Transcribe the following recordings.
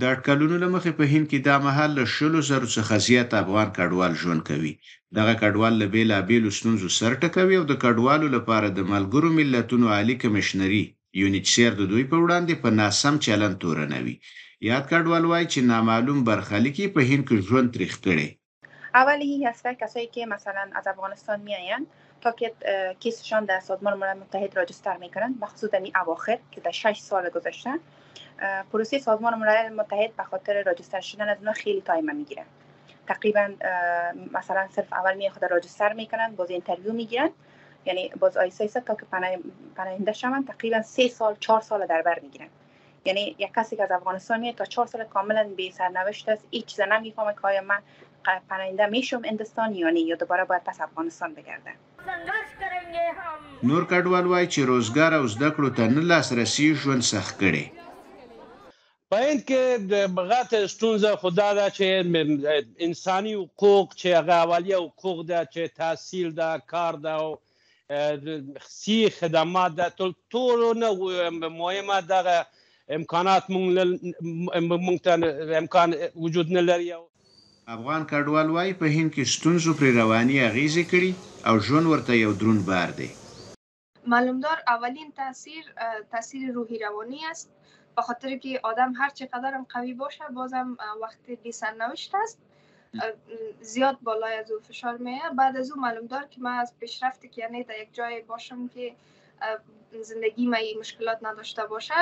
د اټکلونو له مخې په هند کې دا مهال له 100,000 څخه زیات افغان کډوال ژوند کوي. دغه کډوال له بېلابېلو ستونزو سر ټکوي او د کډوالو لپاره د ملګرو ملتونو عالي کمشنري UNHCR د دوی په وړاندې په ناسم چلند تورنوي. یاد کډوال وایي چې نامعلوم برخلیک په هند کې ژوند تریخ کړي. اولی هسته کسایی که مثلا از افغانستان میآیند تا که کیسشان در سازمان ملل متحد راجستر میکنند، مخصوصا در این اواخر که در 6 سال گذشته پروسه سازمان ملل متحد به خاطر راجستر شدن از اونها خیلی تایم میگیره. تقریبا مثلا صرف اول خود راجستر میکنن، باز اینترویو میگیرن، یعنی باز آیسته تا که پناهنده شوند تقریبا 3 سال 4 سال در بر میگیرن. یعنی یک کسی که از افغانستان میاد تا 4 سال کاملا بی سرنوشت است، هیچ چیز نمیفهمه که آیا من پناهنده میشم هندوستان یا نه، یا دوباره باید پس افغانستان بگرده. نور کډوال وایي چې روزګار او زده کړو ته نه لاسرسي ژوند سخت کړي. په هند کې د غټه ستونزه خو دا ده چې انساني حقوق چې هغه اولیه حقوق ده، چې تحصیل ده، کار ده او صحي خدمات ده، ټولو نه مهمه دغه امکانات مونږ ته امکان وجود نه لري. افغان کډوال وایي په هند کې ستونزو پرې رواني اغیزې کړي او ژوند ورته یو دروند بار دی. معلومدار اولین تاثیر روحی روانی است، به خاطر که آدم هر چقدر هم قوی باشه بازم وقتی بی سرنوشت است زیاد بالای از او فشار میاد. بعد از او معلومدار که من از پیشرفتی که یعنی در یک جای باشم که زندگی من مشکلات نداشته باشه،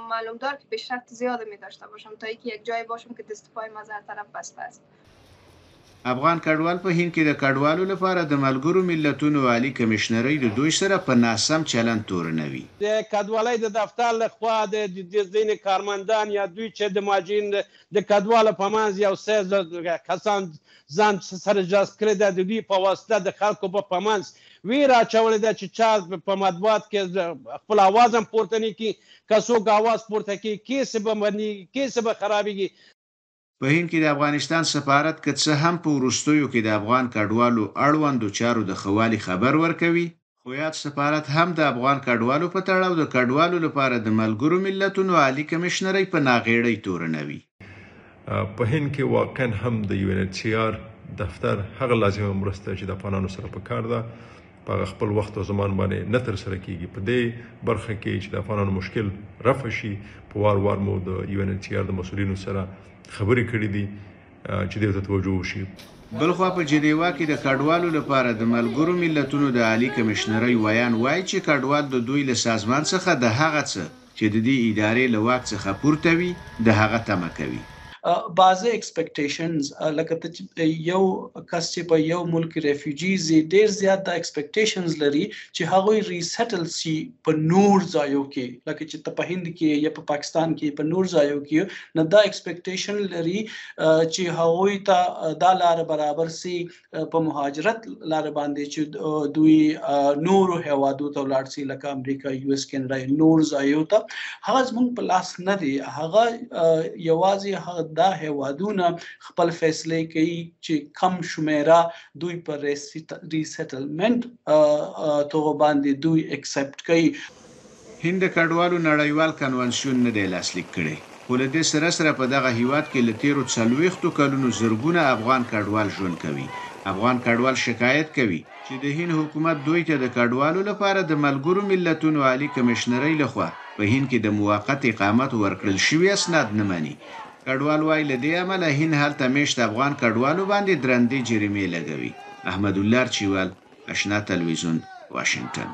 معلومدار که پیشرفت زیاد می داشته باشم تا اینکه یک جای باشم که دست پای ما هر طرف بسته است. افغان کډوال په هند کې د کډوالو لپاره د ملګرو ملتونو عالی کمشنري د دوی سره په ناسم چلند تورنوي. د کډوالۍ د دفتر لخوا د ځینې کارمندان یا دوی چې د مهاجرین د کډوالو په منځ یو څه کسان ځان سره جذب کړي ده، د دوی په واسطه د خلکو په منځ ویره اچولې ده چې چا په مطبوعات کې خپل اواز هم پورته نه کړي، که څوک اواز پورته کړي کیسې به بندېږي، کیسې به خرابېږي. په هند کې د افغانستان سفارت که څه هم په وروستیو کې د افغان کډوالو اړوندو چارو د ښه والي خبر ورکوي، خو یاد سفارت هم د افغان کډوالو په تړاو د کډوالو لپاره د ملګرو ملتونو عالي کمشنرۍ په ناغېړۍ تورنوي. په هند کې واقعا هم د UNHCR دفتر هغه لازمه مرسته چې د افغانانو سره په کار ده په خپل وخت او زمان باندې نه ترسره کیږي. په دې برخه کې چې د افغانانو مشکل رفع شي په وار مو د UNHCR د مسؤلینو سره خبرې کړې دي چې دې ته توجه وشي. بلخوا په جنیوا کې د کډوالو لپاره د ملګرو ملتونو د عالی کمشنرۍ ویان وایي چې کډوال د دوی له سازمان څخه د هغه څه چې د دې ادارې له واک څخه پورته وي د هغه تمه کوي. بعضه ایکسپیکټیشنز لکه یو کس چې په یو ملک ریفیوجیز ډیر زیات د ایکسپیکټیشنز لري چې هغه ریسټل سی په نور ځایو کې، لکه چې په هند کې یا په پاکستان کې په نور ځایو کې نه دا ایکسپیکټیشن لري چې هغه ته د لار برابر سي په مهاجرت لار باندې چې دوی نور هوادو ته لاړ سي، لکه امریکا، US، کینیډا، نور ځایو ته. هغه زموږ په لاس نه دی، هغه یوازې هغه دا هوادونه خپل فیصله کوي چې کم شمیره دوی پر ریسټلمنت توغه باندې دوی اکسپټ کوي. هند کډوالو نړیوال کنونسیون نه دی لاسلیک کړی، خو له دې سره په دغه هیواد کې له تیرو 40 کلونو زرګونه افغان کډوال ژوند کوي. افغان کډوال شکایت کوي چې د هند حکومت دوی ته د کډوالو لپاره د ملګرو ملتونو عالی کمشنرۍ لخوا په هند کې د موقت اقامت ورکړل شوی اسناد نه مني. کډوال وایي له دې امله هند هلته میشت افغان کډوالو باندې درندې جریمې لګوي. احمد الله چیوال، آشنا تلویزیون، واشنگټن.